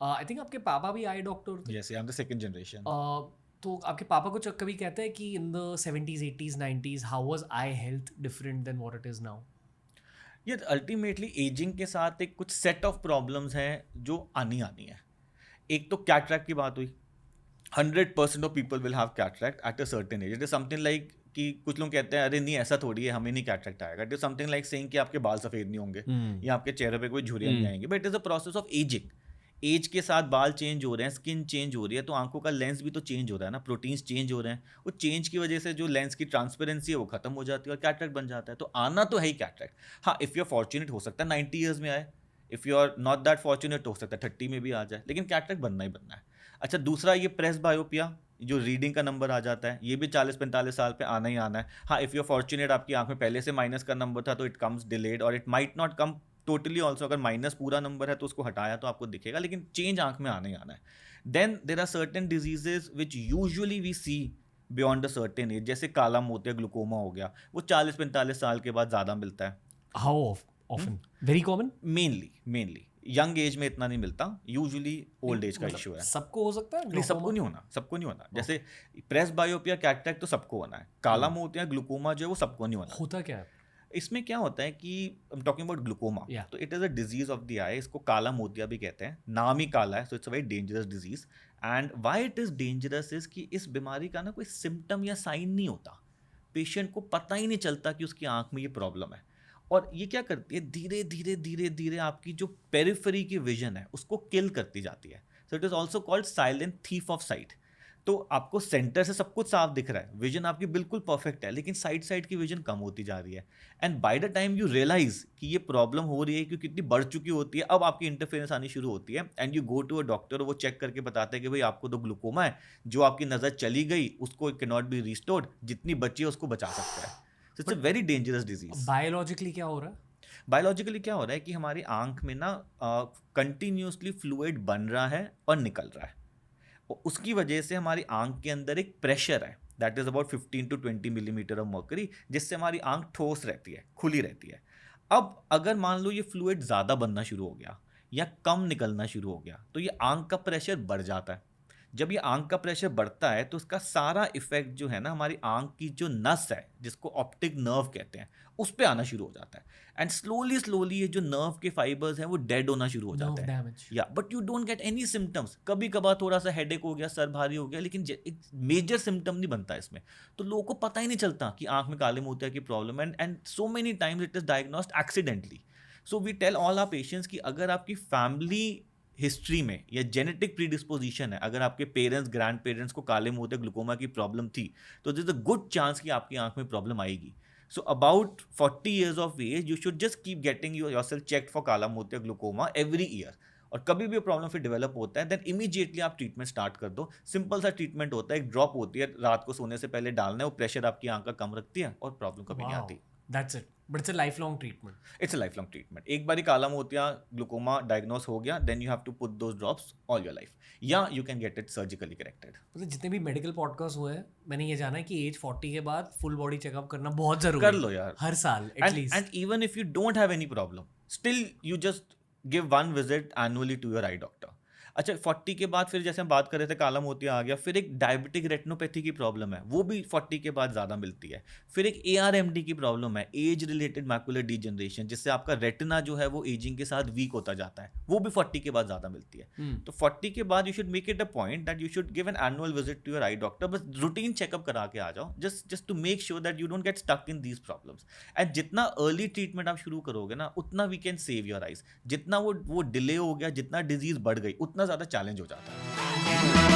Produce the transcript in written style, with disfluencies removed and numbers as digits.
I think आपके पापा भी आई डॉक्टर थे। Yes, I'm the second generation. तो आपके पापा को कभी कहते हैं कि in the 70s 80s 90s how was eye health different than what it is now? ये अल्टीमेटली एजिंग के साथ एक कुछ सेट ऑफ प्रॉब्लम्स हैं जो आनी है. एक तो कैटरैक्ट की बात हुई. 100% of people will have cataract at a certain as. It is something like कि कुछ लोग कहते हैं अरे नहीं ऐसा थोड़ी है, हमें नहीं कैटरैक्ट आएगा. It is something like saying कि आपके बाल सफेद नहीं होंगे या आपके चेहरे पे कोई झुर्रियां नहीं आएंगी. But it is a process of ageing. Age के साथ बाल चेंज हो रहे हैं, स्किन चेंज हो रही है, तो आंखों का लेंस भी तो चेंज हो रहा है ना, प्रोटीन्स चेंज हो रहे हैं. वो चेंज की वजह से जो लेंस की ट्रांसपेरेंसी है वो खत्म हो जाती है और कैटरैक्ट बन जाता है. तो आना तो है ही कैटरैक्ट. हाँ, इफ़ यू आर फॉर्चुनेट हो सकता है 90 ईयर्स में आए. If you are not that fortunate हो सकता है 30 में भी आ जाए, लेकिन कैटरैक्ट बनना ही बनना है. अच्छा, दूसरा ये प्रेस बायोपिया जो रीडिंग का नंबर आ जाता है, ये भी 40-45 साल पे आना ही आना है. हाँ, इफ़ यू आर फॉर्चुनेट आपकी आंख में पहले से माइनस का नंबर था तो इट कम्स डिलेड और it might not come totally also. अगर माइनस पूरा नंबर है तो उसको हटाया तो आपको दिखेगा, लेकिन चेंज आंख में आना ही आना है. Then there are certain diseases which usually we see beyond a certain age. जैसे काला मोतिया ग्लूकोमा हो गया, वो 40-45 साल के बाद ज़्यादा मिलता है. How often? Very common? Mainly young age में इतना नहीं मिलता, यूजुअली ओल्ड एज का इशू है. सबको हो सकता है? नहीं, सबको नहीं होना, सबको नहीं होना. जैसे प्रेस बायोपिया कैटरैक्ट तो सबको होना है. काला मोतिया ग्लूकोमा जो है वो सबको नहीं होना. होता क्या है? इसमें क्या होता है कि टॉकिंग अबाउट ग्लूकोमा, तो it is a disease of the eye. इसको काला मोतिया भी कहते हैं, नाम ही काला है, so it's a very dangerous disease. And why it is dangerous is कि इस बीमारी का ना कोई सिम्टम या साइन नहीं होता. पेशेंट को पता ही नहीं चलता कि उसकी आंख में ये प्रॉब्लम है. और ये क्या करती है, धीरे धीरे धीरे धीरे आपकी जो पेरिफेरी की विजन है उसको किल करती जाती है. So it is also called silent thief of site. तो आपको सेंटर से सब कुछ साफ दिख रहा है, विजन आपकी बिल्कुल परफेक्ट है, लेकिन साइड की विजन कम होती जा रही है. And by the time you realise कि ये प्रॉब्लम हो रही है क्योंकि कितनी बढ़ चुकी होती है, अब आपकी इंटरफेरेंस आनी शुरू होती है. And you go to a doctor, वो चेक करके बताते हैं कि भाई आपको तो ग्लूकोमा है, जो आपकी नज़र चली गई उसको कैन नॉट बी रिस्टोर्ड, जितनी बची है उसको बचा सकता है. So it's a very dangerous disease. Biologically क्या हो रहा है? बायोलॉजिकली क्या हो रहा है कि हमारी आंख में ना कंटिन्यूसली फ्लूइड बन रहा है और निकल रहा है. उसकी वजह से हमारी आंख के अंदर एक प्रेशर है that is about 15 to 20 millimetre of mercury, जिससे हमारी आंख ठोस रहती है, खुली रहती है. अब अगर मान लो ये फ्लूइड ज़्यादा बनना शुरू हो गया या कम निकलना शुरू हो गया तो ये आंख का प्रेशर बढ़ जाता है. जब ये आंख का प्रेशर बढ़ता है तो उसका सारा इफेक्ट जो है ना हमारी आंख की जो नस है जिसको ऑप्टिक नर्व कहते हैं उस पे आना शुरू हो जाता है. एंड स्लोली स्लोली ये जो नर्व के फाइबर्स हैं वो डेड होना शुरू हो जाते हैं. या but you don't get any symptoms. कभी कभार थोड़ा सा हेडेक हो गया, सर भारी हो गया, लेकिन एक मेजर सिम्टम नहीं बनता इसमें. तो लोगों को पता ही नहीं चलता कि आंख में काले मोतिया की प्रॉब्लम है. And so many times it is diagnosed accidentally. So we tell all our patients कि अगर आपकी फैमिली हिस्ट्री में या जेनेटिक प्रीडिस्पोजिशन है, अगर आपके पेरेंट्स ग्रैंड पेरेंट्स को काले मोतिया ग्लूकोमा की प्रॉब्लम थी तो this is a good chance कि आपकी आंख में प्रॉब्लम आएगी. So about 40 years of age you should just keep getting yourself checked for काला मोतिया ग्लूकोमा every year. और कभी भी प्रॉब्लम फिर डेवलप होता है देन इमीडिएटली आप ट्रीटमेंट स्टार्ट कर दो. सिंपल सा ट्रीटमेंट होता है, एक ड्रॉप होती है, रात को सोने से पहले डालना है, वो प्रेशर आपकी आंख का कम रखती है और प्रॉब्लम कभी नहीं आती. That's it. But it's a lifelong treatment. It's a lifelong treatment. एक बार काला मोतिया ग्लूकोमा डायग्नोस हो गया then you have to put those drops all your life, या you can get it surgically corrected. मतलब जितने भी मेडिकल पॉडकास्ट हुए हैं मैंने ये जाना है कि एज 40 के बाद फुल बॉडी चेकअप करना बहुत जरूरी है. कर लो यार, हर साल at least. And even if you don't have any problem still you just give one visit annually to your eye doctor. अच्छा, 40 के बाद फिर जैसे हम बात कर रहे थे काला मोतिया आ गया, फिर एक डायबिटिक रेटिनोपैथी की प्रॉब्लम है, वो भी 40 के बाद ज़्यादा मिलती है. फिर एक ARMD की प्रॉब्लम है, एज रिलेटेड मैकुलर डिजनरेशन, जिससे आपका रेटिना जो है वो एजिंग के साथ वीक होता जाता है, वो भी 40 के बाद ज़्यादा मिलती है. तो 40 के बाद you should make it a point that you should give an annual visit to your eye doctor. बस रूटीन चेकअप करा के आ जाओ, just to make sure that you don't get stuck in these problems. And जितना early treatment आप शुरू करोगे ना उतना we can save your eyes. जितना वो डिले हो गया, जितना डिजीज बढ़ गई, उतना ज़्यादा चैलेंज हो जाता है.